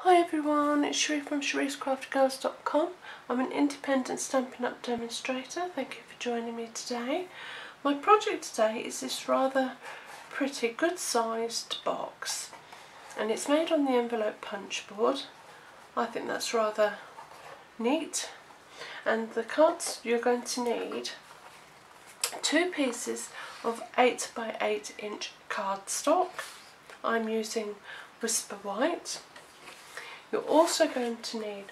Hi everyone, it's Sheree from Sheree'sCraftyGirls.com. I'm an independent Stampin' Up! Demonstrator. Thank you for joining me today. My project today is this rather pretty, good sized box, and it's made on the envelope punch board. I think that's rather neat. And the cards you're going to need: 2 pieces of 8 by 8 inch cardstock. I'm using Whisper White. You're also going to need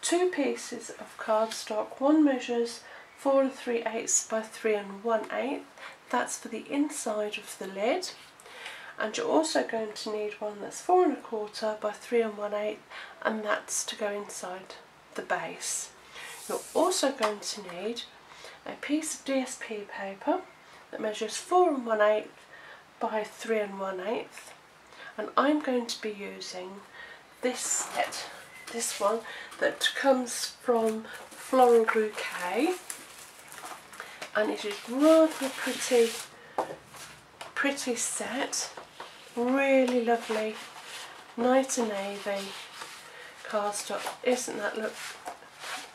2 pieces of cardstock. One measures 4 3/8 by 3 1/8. That's for the inside of the lid. And you're also going to need one that's 4 1/4 by 3 1/8, and that's to go inside the base. You're also going to need a piece of DSP paper that measures 4 1/8 by 3 1/8, and I'm going to be using this set, this one that comes from Floral Bouquet, and it is rather pretty set, really lovely night and navy cardstock. Isn't that look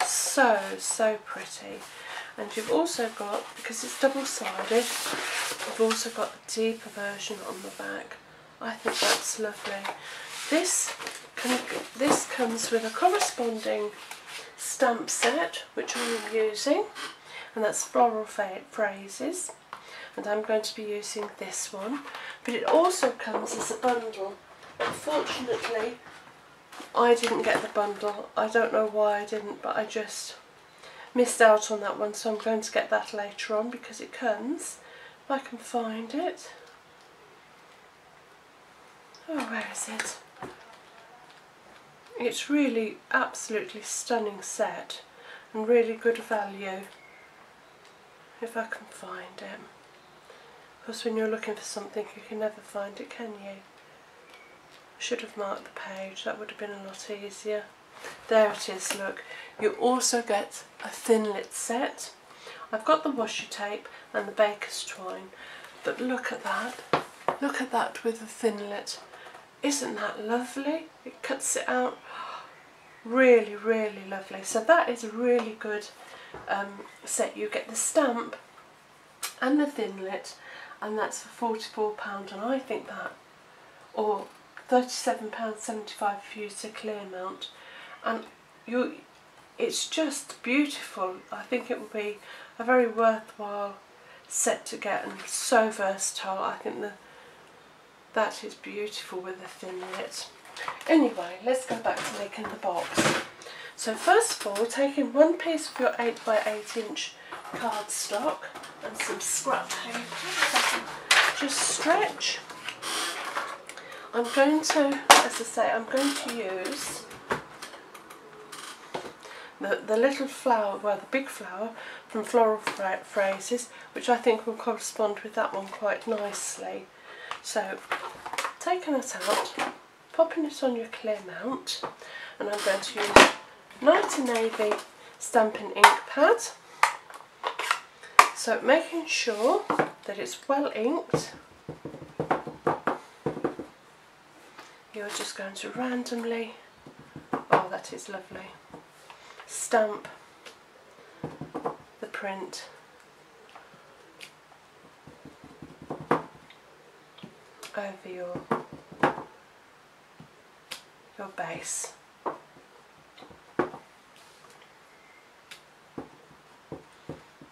so pretty? And you've also got, because it's double-sided, you've also got a deeper version on the back. I think that's lovely. This comes with a corresponding stamp set, which I'm using, and that's Floral Phrases, and I'm going to be using this one. But it also comes as a bundle. Unfortunately, I didn't get the bundle. I don't know why I didn't, but I just missed out on that one, so I'm going to get that later on because it comes, if I can find it. Oh, where is it? It's really absolutely stunning set and really good value, if I can find it. Because when you're looking for something you can never find it, can you? I should have marked the page, that would have been a lot easier. There it is, look. You also get a thinlit set. I've got the washi tape and the baker's twine, but look at that with the thinlit. Isn't that lovely? It cuts it out. Really lovely. So that is a really good set. You get the stamp and the thinlit, and that's for £44, and I think that, or £37.75 if you use a clear mount, and it's just beautiful. I think it would be a very worthwhile set to get, and so versatile. I think that is beautiful with the thinlit. Anyway, let's go back to making the box. So first of all, taking 1 piece of your 8 by 8 inch cardstock and some scrap paper, just stretch. I'm going to, as I say, I'm going to use the little flower, well, the big flower from Floral Phrases, which I think will correspond with that one quite nicely. So, taking it out, popping it on your clear mount, and I'm going to use Night and Navy Stampin' Ink pad. So making sure that it's well inked, you're just going to randomly, oh that is lovely, stamp the print over your base.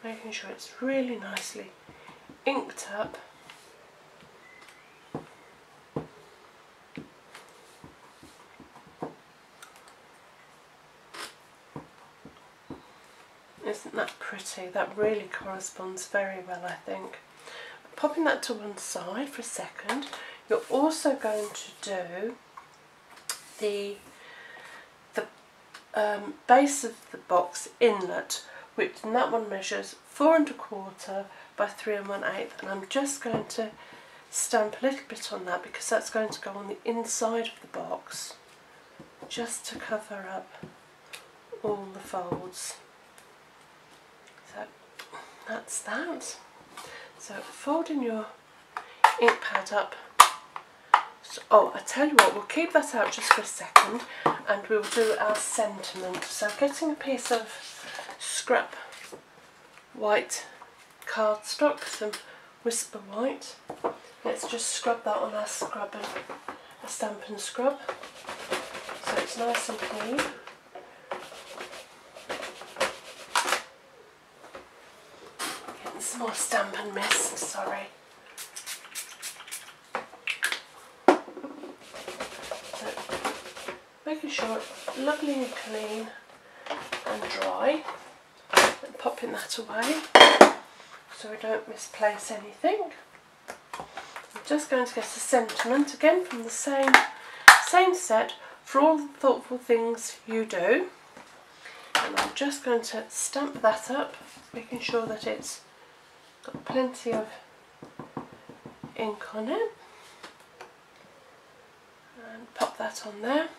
Making sure it's really nicely inked up. Isn't that pretty? That really corresponds very well, I think. Popping that to one side for a second, you're also going to do the base of the box inlet, which in that one measures 4 1/4 by 3 1/8, and I'm just going to stamp a little bit on that because that's going to go on the inside of the box, just to cover up all the folds. So that's that. So folding your ink pad up So, oh, I tell you what, we'll keep that out just for a second and we'll do our sentiment. So getting a piece of scrap white cardstock, some Whisper White. Let's just scrub that on our stamp and scrub, so it's nice and clean. Getting some more stamp and mist, sorry. So, making sure it's lovely and clean and dry, and popping that away so we don't misplace anything. I'm just going to get a sentiment again from the same set, for all the thoughtful things you do, and I'm just going to stamp that up, making sure that it's got plenty of ink on it, and pop that on there,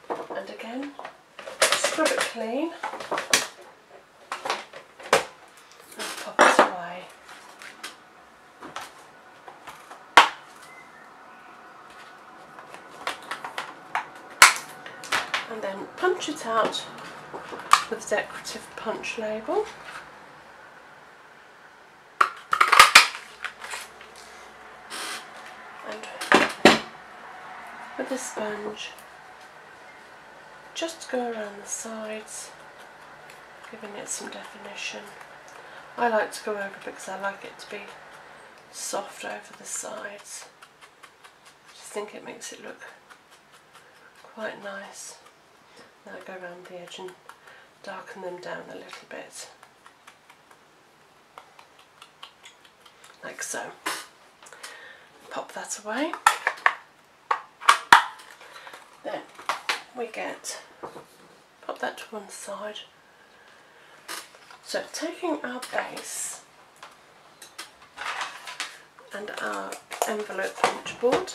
and again scrub it clean and pop it away. And then punch it out with a decorative punch label. And with a sponge, just go around the sides, giving it some definition. I like to go over because I like it to be soft over the sides. I just think it makes it look quite nice. Now go around the edge and darken them down a little bit, like so. Pop that away. Then we pop that to one side. So taking our base and our envelope punch board,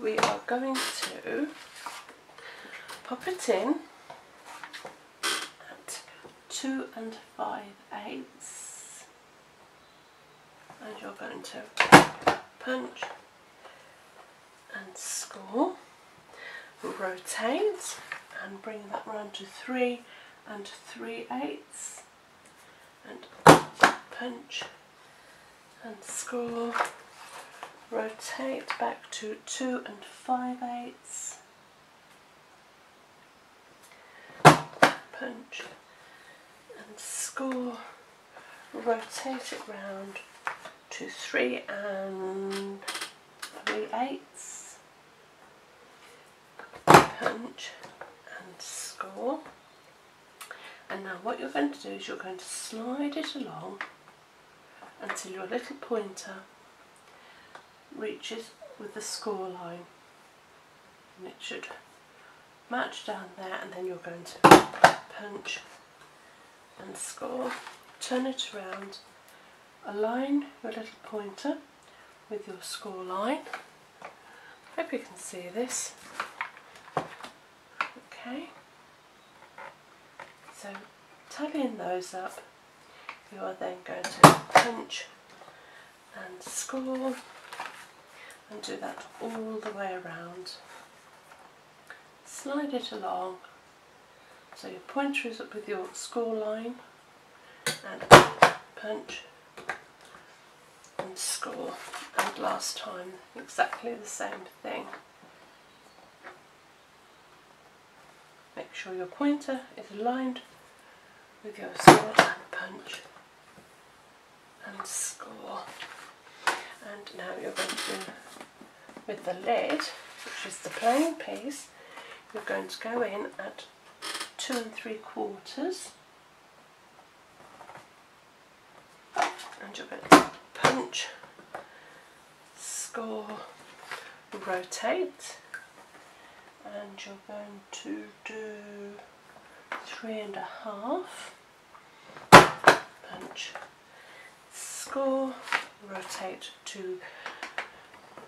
we are going to pop it in at 2 5/8, and you're going to punch and score, rotate and bring that round to 3 3/8, and punch and score, rotate back to 2 5/8, punch and score, rotate it round to 3 3/8, punch and score. And now what you're going to do is you're going to slide it along until your little pointer reaches with the score line, and it should match down there, and then you're going to punch and score, turn it around, align your little pointer with your score line. Hope you can see this. Okay, so tallying those up, you are then going to punch and score, and do that all the way around. Slide it along so your pointer is up with your score line, and punch and score, and last time exactly the same thing. Make sure your pointer is aligned with your score, and punch and score. And now you're going to do with the lid, which is the plain piece, you're going to go in at 2 3/4, and you're going to punch, score, rotate, and you're going to do 3 1/2, punch, score, rotate to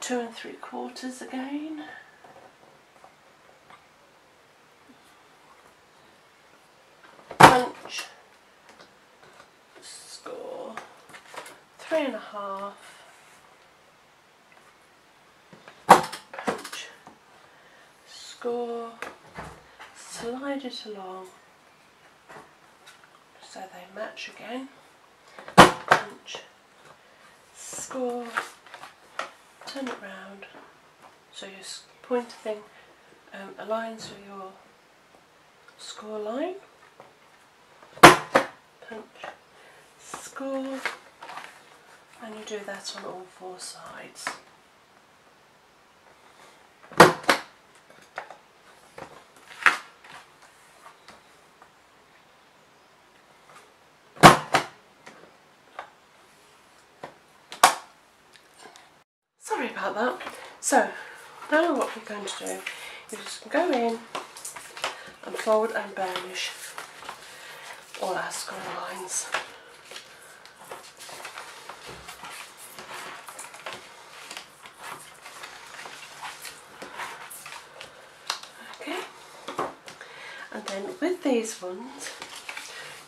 2 3/4 again, punch, score, 3 1/2, score, slide it along so they match again, punch, score, turn it round so your pointer thing aligns with your score line, punch, score, and you do that on all four sides. Sorry about that. So now what we're going to do is just go in and fold and burnish all our score lines. Okay, and then with these ones,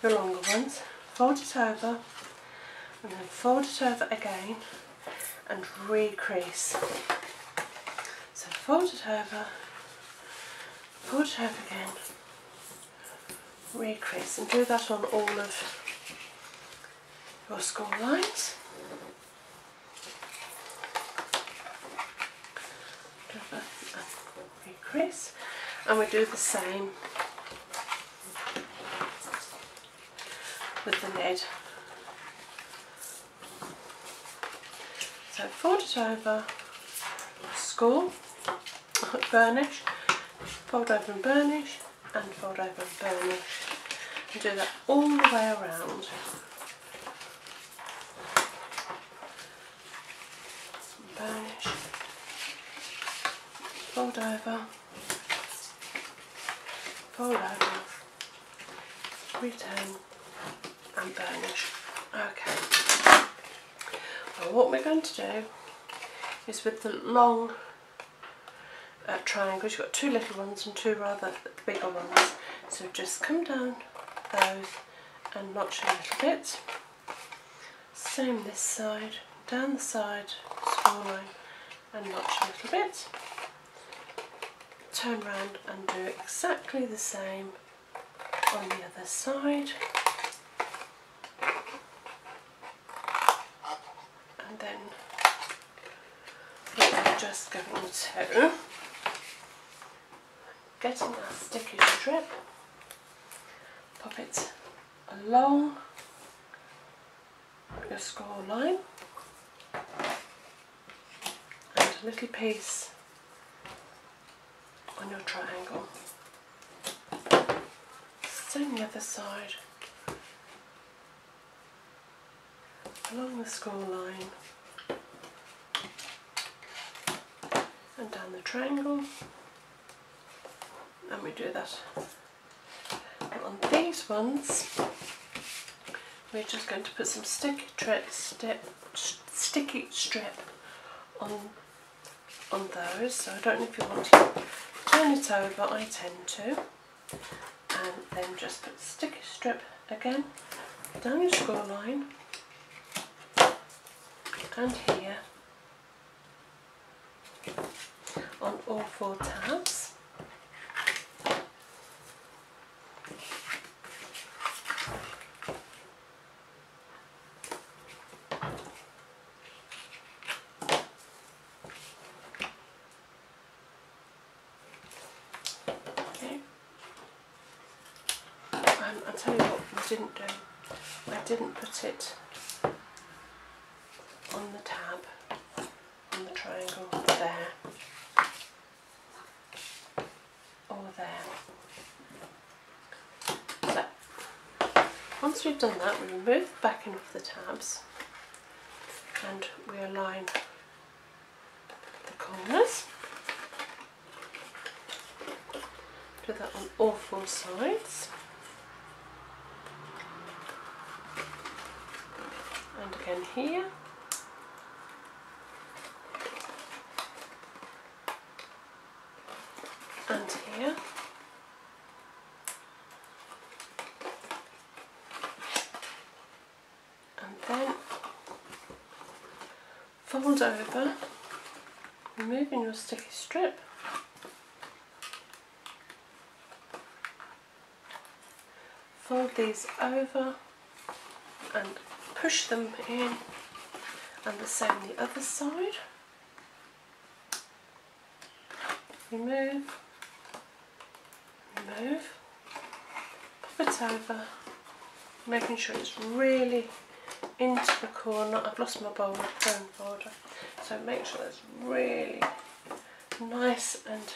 your longer ones, fold it over and then fold it over again and recrease. So fold it over again, recrease, and do that on all of your score lines. Recrease, and we do the same with the lid. So fold it over, score, burnish, fold over and burnish, and fold over and burnish, and do that all the way around. Burnish, fold over, return, and burnish. Okay. Well, what we're going to do is with the long triangles, you've got two little ones and two rather bigger ones, so just come down those and notch a little bit. Same this side, down the side, score line, and notch a little bit. Turn round and do exactly the same on the other side. And then we're just going to get in our sticky strip, pop it along your score line, and a little piece on your triangle. Same the other side, along the score line and down the triangle, and we do that. And on these ones we're just going to put some sticky strip on those, so I don't know if you want to turn it over, I tend to, and then just put sticky strip again down your score line and here on all four tabs. I'll tell you what we didn't do. I didn't put it on the tab, on the triangle, there, or there. So, once we've done that, we remove the backing off the tabs and we align the corners. Do that on all four sides. And again here, and here, and then fold over, removing your sticky strip, fold these over and push them in, and the same the other side. Remove, remove, pop it over, making sure it's really into the corner. I've lost my bone folder, so make sure it's really nice and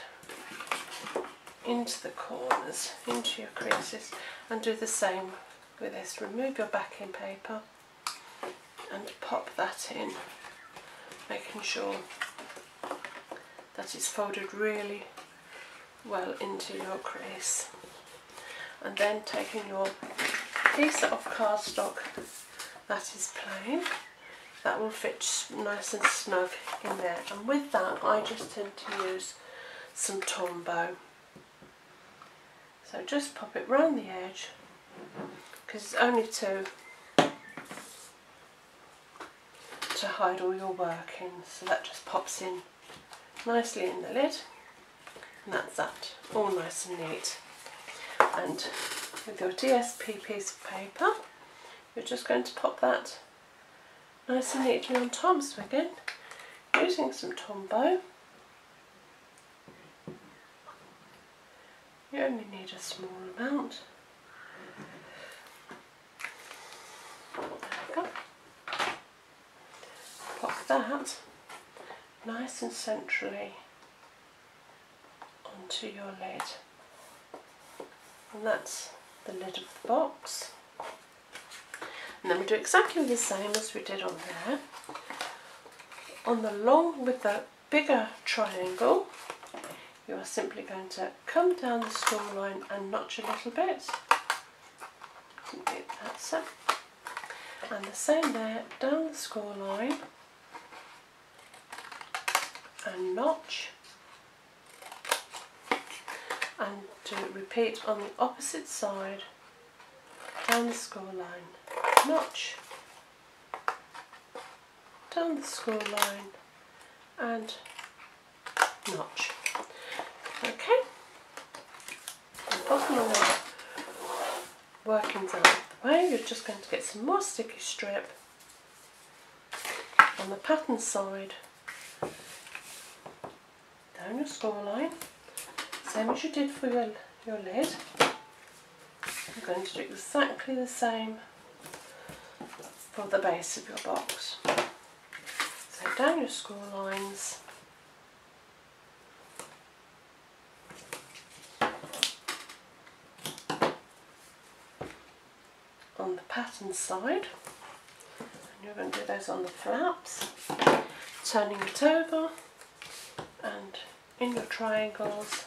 into the corners, into your creases, and do the same with this. Remove your backing paper and pop that in, making sure that it's folded really well into your crease. And then taking your piece of cardstock that is plain, that will fit nice and snug in there. And with that, I just tend to use some Tombow. So just pop it round the edge, because it's only to hide all your working. So that just pops in nicely in the lid, and that's that, all nice and neat. And with your DSP piece of paper, you're just going to pop that nice and neatly on top. So again, using some Tombow. You only need a small amount. There we go. Pop that nice and centrally onto your lid. And that's the lid of the box. And then we do exactly the same as we did on there. On the long, with the bigger triangle, you are simply going to come down the score line and notch a little bit. That's it. And the same there, down the score line and notch. And to repeat on the opposite side, down the score line, notch, down the score line and notch. Okay, the bottom of the workings out of the way, you're just going to get some more sticky strip on the pattern side, down your score line, same as you did for your lid. You're going to do exactly the same for the base of your box. So down your score lines, on the pattern side, and you're going to do those on the flaps, turning it over, and in your triangles,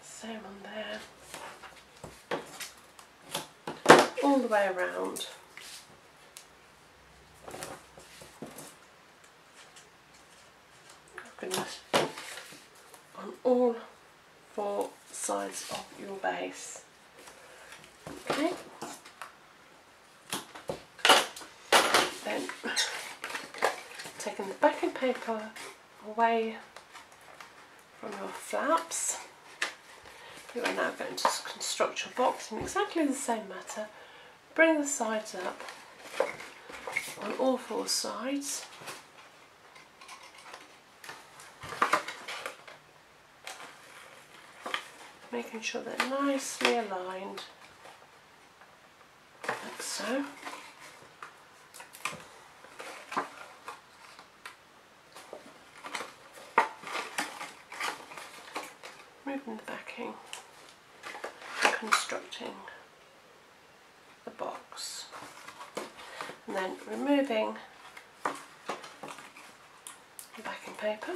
same on there, all the way around. Oh goodness, on all four sides of your base. Okay, then taking the backing paper away from your flaps, you are now going to construct your box in exactly the same manner. Bring the sides up on all four sides. Making sure they're nicely aligned, like so. Moving the backing, constructing the box, and then removing the backing paper,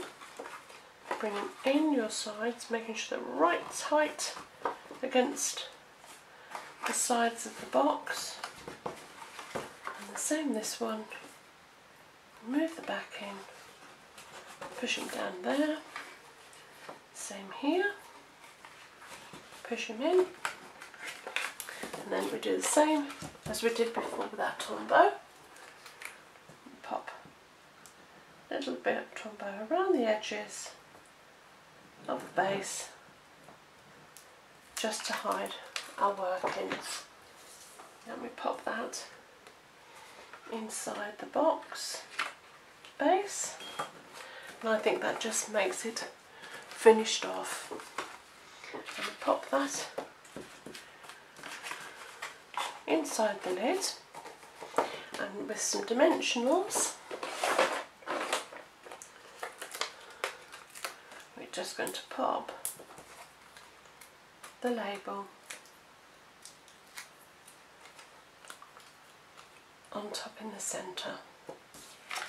bringing in your sides, making sure they're right tight against the sides of the box, and the same this one. Remove the backing, push them down there, same here, push them in, and then we do the same as we did before with that Tombow. Pop a little bit of Tombow around the edges of the base, just to hide our workings. Let me pop that inside the box base, and I think that just makes it finished off. Let me pop that inside the lid, and with some dimensionals we're just going to pop the label on top in the centre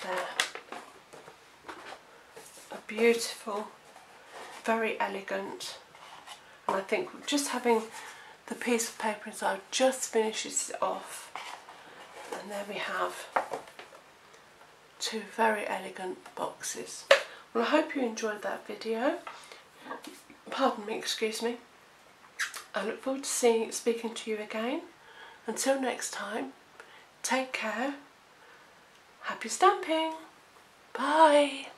there. A beautiful, very elegant, and I think just having the piece of paper inside just finishes it off, and there we have two very elegant boxes. Well, I hope you enjoyed that video. Pardon me, excuse me. I look forward to speaking to you again. Until next time, take care. Happy stamping. Bye.